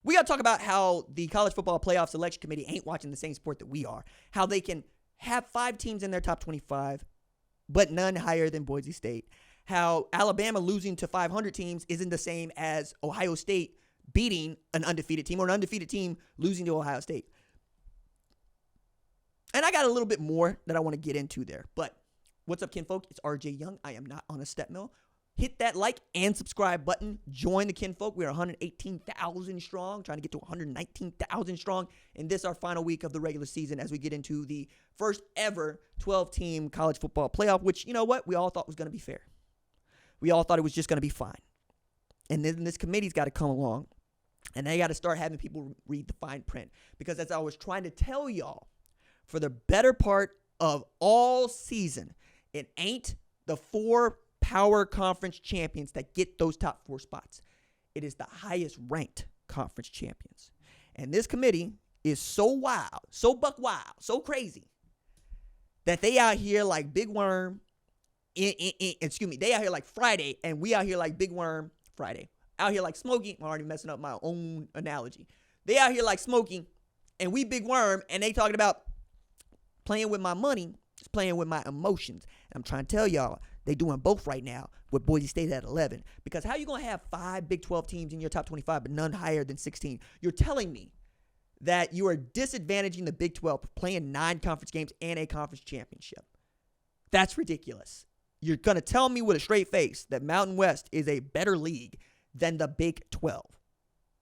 We got to talk about how the College Football Playoff Selection Committee ain't watching the same sport that we are. How they can have 5 teams in their top 25, but none higher than Boise State. How Alabama losing to 500 teams isn't the same as Ohio State beating an undefeated team or an undefeated team losing to Ohio State. And I got a little bit more that I want to get into there. But what's up, kinfolk? It's RJ Young. I am not on a step mill. Hit that like and subscribe button. Join the kinfolk. We are 118,000 strong, trying to get to 119,000 strong in this, our final week of the regular season, as we get into the first ever 12-team college football playoff, which, you know what, we all thought was going to be fair. We all thought it was just going to be fine. And then this committee's got to come along, and they got to start having people read the fine print. Because as I was trying to tell y'all, for the better part of all season, it ain't the 4 power conference champions that get those top 4 spots. It is the highest ranked conference champions. And this committee is so wild, so buck wild, so crazy that they out here like Big Worm. They out here like Friday, and we out here like Big Worm Friday. Out here like Smokey. I'm already messing up my own analogy. They out here like Smokey, and we Big Worm, and they talking about playing with my money. It's playing with my emotions. And I'm trying to tell y'all, they doing both right now with Boise State at 11. Because how you going to have 5 Big 12 teams in your top 25, but none higher than 16? You're telling me that you are disadvantaging the Big 12 playing 9 conference games and a conference championship. That's ridiculous. You're going to tell me with a straight face that Mountain West is a better league than the Big 12.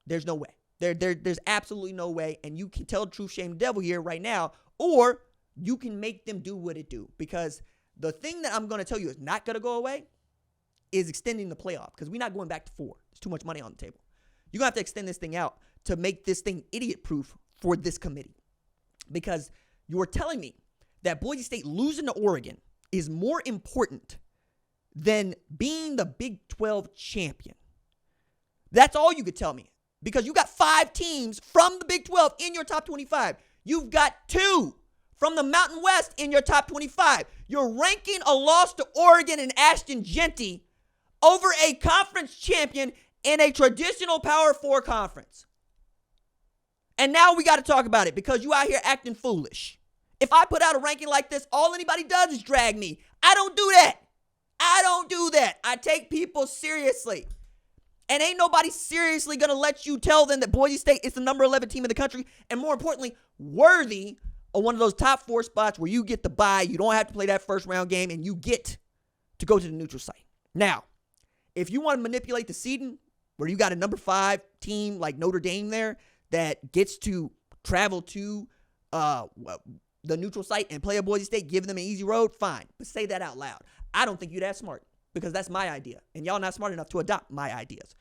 There's no way. There's absolutely no way. And you can tell the truth, shame the devil here right now, or you can make them do what it do. Because the thing that I'm going to tell you is not going to go away is extending the playoff, because we're not going back to 4. There's too much money on the table. You're going to have to extend this thing out to make this thing idiot-proof for this committee. Because you're telling me that Boise State losing to Oregon is more important than being the Big 12 champion. That's all you could tell me. Because you got 5 teams from the Big 12 in your top 25. You've got 2 from the Mountain West in your top 25. You're ranking a loss to Oregon and Ashton Genty over a conference champion in a traditional Power 4 conference. And now we got to talk about it because you out here acting foolish. If I put out a ranking like this, all anybody does is drag me. I don't do that. I take people seriously. And ain't nobody seriously going to let you tell them that Boise State is the number 11 team in the country, and more importantly, worthy of one of those top 4 spots where you get the bye, you don't have to play that first round game, and you get to go to the neutral site. Now, if you want to manipulate the seeding, where you got a number 5 team like Notre Dame there that gets to travel to the neutral site and play a Boise State, giving them an easy road, fine. But say that out loud. I don't think you're that smart, because that's my idea, and y'all not smart enough to adopt my ideas.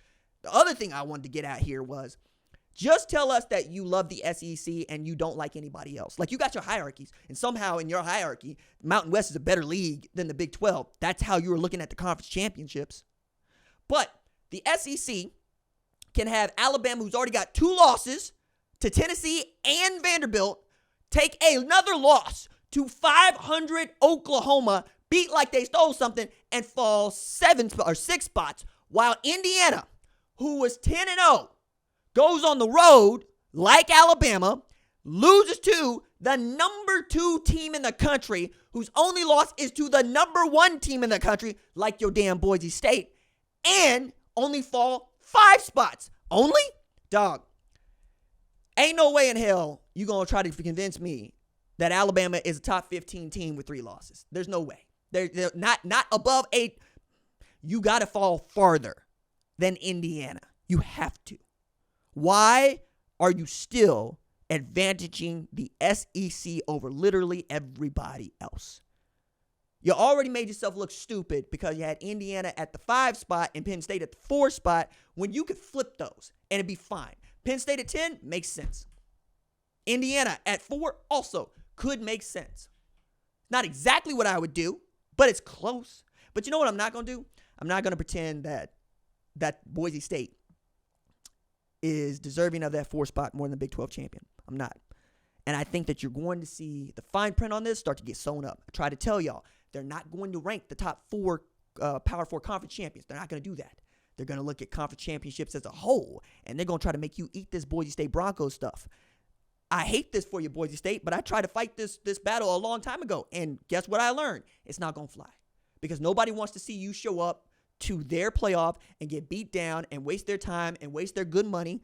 The other thing I wanted to get at here was, just tell us that you love the SEC and you don't like anybody else. Like, you got your hierarchies, and somehow in your hierarchy, Mountain West is a better league than the Big 12. That's how you were looking at the conference championships. But the SEC can have Alabama, who's already got 2 losses to Tennessee and Vanderbilt, take another loss to 500 Oklahoma, beat like they stole something, and fall 6 spots, while Indiana, who was 10-0, goes on the road like Alabama, loses to the number 2 team in the country, whose only loss is to the number 1 team in the country, like your damn Boise State, and only fall 5 spots. Only? Dog. Ain't no way in hell you going to try to convince me that Alabama is a top 15 team with 3 losses. There's no way. They're not above 8. You got to fall farther than Indiana. You have to. Why are you still advantaging the SEC over literally everybody else? You already made yourself look stupid because you had Indiana at the 5 spot and Penn State at the 4 spot when you could flip those and it'd be fine. Penn State at 10 makes sense. Indiana at 4 also could make sense. Not exactly what I would do, but it's close. But you know what I'm not going to do? I'm not going to pretend that Boise State is deserving of that 4 spot more than the Big 12 champion. I'm not. And I think that you're going to see the fine print on this start to get sewn up. I try to tell y'all, they're not going to rank the top 4 Power 4 conference champions. They're not going to do that. They're going to look at conference championships as a whole, and they're going to try to make you eat this Boise State Broncos stuff. I hate this for you, Boise State, but I tried to fight this battle a long time ago, and guess what I learned? It's not going to fly because nobody wants to see you show up to their playoff and get beat down and waste their time and waste their good money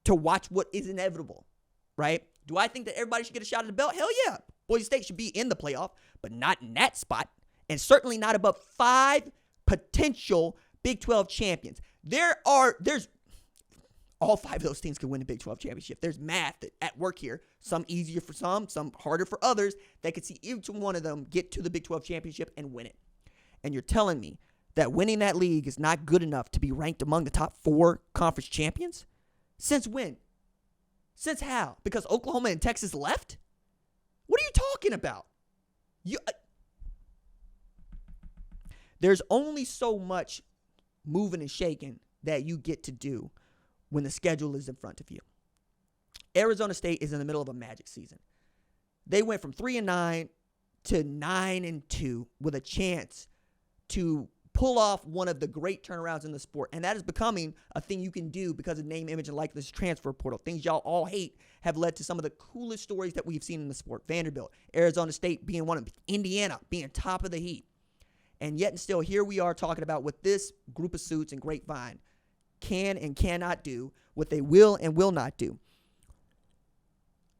to watch what is inevitable, right? Do I think that everybody should get a shot at the belt? Hell yeah. Boise State should be in the playoff, but not in that spot, and certainly not above 5 potential Big 12 champions. There's all 5 of those teams can win the Big 12 championship. There's math at work here. Some easier for some harder for others. That could see each one of them get to the Big 12 championship and win it. And you're telling me that winning that league is not good enough to be ranked among the top 4 conference champions? Since when? Since how? Because Oklahoma and Texas left? What are you talking about? There's only so much moving and shaking that you get to do when the schedule is in front of you. Arizona State is in the middle of a magic season. They went from 3-9 to 9-2 with a chance to pull off one of the great turnarounds in the sport. And that is becoming a thing you can do because of name, image, and likeness transfer portal. Things y'all all hate have led to some of the coolest stories that we've seen in the sport. Vanderbilt, Arizona State being one of them, Indiana being top of the heap. And yet and still, here we are talking about what this group of suits and Grapevine can and cannot do, what they will and will not do.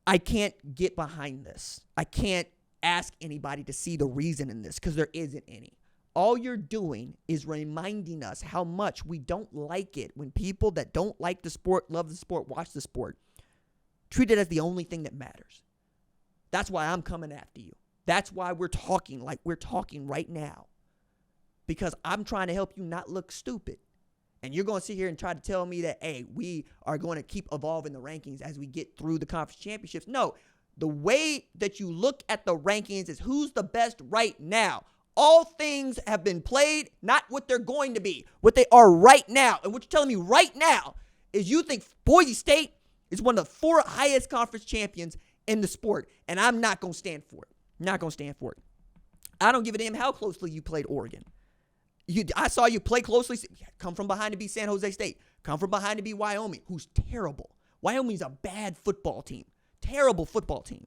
I can't get behind this. I can't ask anybody to see the reason in this because there isn't any. All you're doing is reminding us how much we don't like it when people that don't like the sport, love the sport, watch the sport, treat it as the only thing that matters. That's why I'm coming after you. That's why we're talking like we're talking right now. Because I'm trying to help you not look stupid. And you're going to sit here and try to tell me that, hey, we are going to keep evolving the rankings as we get through the conference championships. No, the way that you look at the rankings is who's the best right now. All things have been played, not what they're going to be, what they are right now. And what you're telling me right now is you think Boise State is one of the 4 highest conference champions in the sport. And I'm not going to stand for it. Not going to stand for it. I don't give a damn how closely you played Oregon. I saw you play closely. Come from behind to beat San Jose State. Come from behind to beat Wyoming, who's terrible. Wyoming's a bad football team. Terrible football team.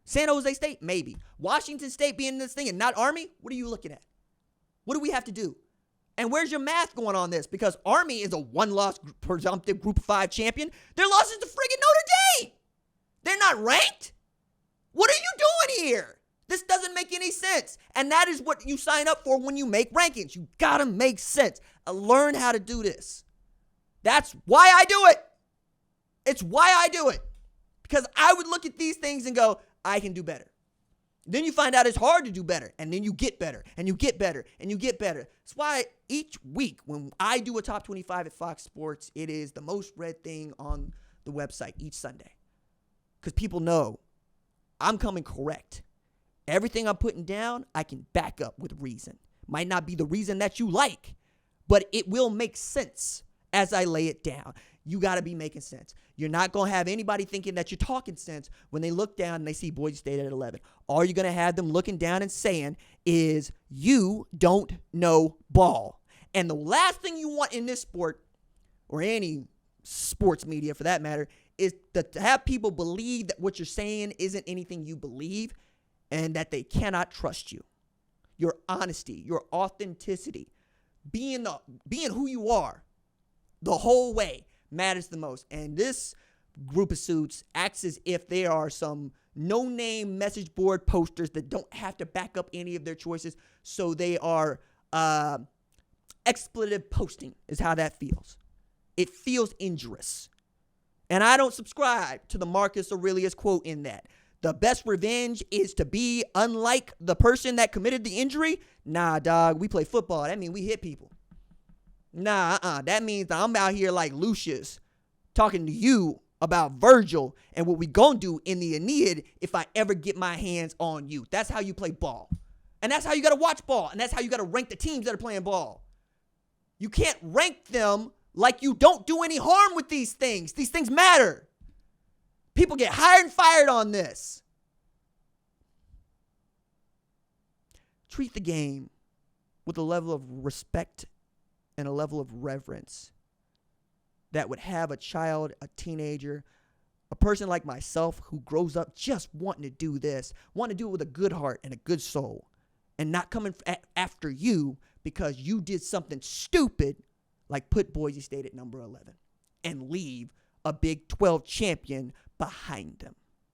San Jose State, maybe. Washington State being in this thing and not Army? What are you looking at? What do we have to do? And where's your math going on this? Because Army is a one-loss presumptive Group of 5 champion. Their loss is to friggin' Notre Dame. They're not ranked. What are you doing here? This doesn't make any sense. And that is what you sign up for when you make rankings. You got to make sense. Learn how to do this. That's why I do it. It's why I do it. Because I would look at these things and go, I can do better. Then you find out it's hard to do better. And then you get better. And you get better. And you get better. That's why each week when I do a top 25 at Fox Sports, it is the most read thing on the website each Sunday. Because people know I'm coming correct. Everything I'm putting down, I can back up with reason. Might not be the reason that you like, but it will make sense as I lay it down. You got to be making sense. You're not going to have anybody thinking that you're talking sense when they look down and they see Boise State at 11. All you're going to have them looking down and saying is, you don't know ball. And the last thing you want in this sport, or any sports media for that matter, is to have people believe that what you're saying isn't anything you believe and that they cannot trust you. Your honesty, your authenticity, being who you are the whole way matters the most. And this group of suits acts as if they are some no-name message board posters that don't have to back up any of their choices. So they are expletive posting is how that feels. It feels injurious. And I don't subscribe to the Marcus Aurelius quote in that. The best revenge is to be unlike the person that committed the injury. Nah, dog, we play football. That means we hit people. Nah, that means that I'm out here like Lucius talking to you about Virgil and what we gonna do in the Aeneid if I ever get my hands on you. That's how you play ball. And that's how you gotta watch ball. And that's how you gotta rank the teams that are playing ball. You can't rank them like you don't do any harm with these things. These things matter. People get hired and fired on this. Treat the game with a level of respect and a level of reverence that would have a child, a teenager, a person like myself who grows up just wanting to do this, wanting to do it with a good heart and a good soul, and not coming after you because you did something stupid like put Boise State at number 11 and leave a Big 12 champion behind them.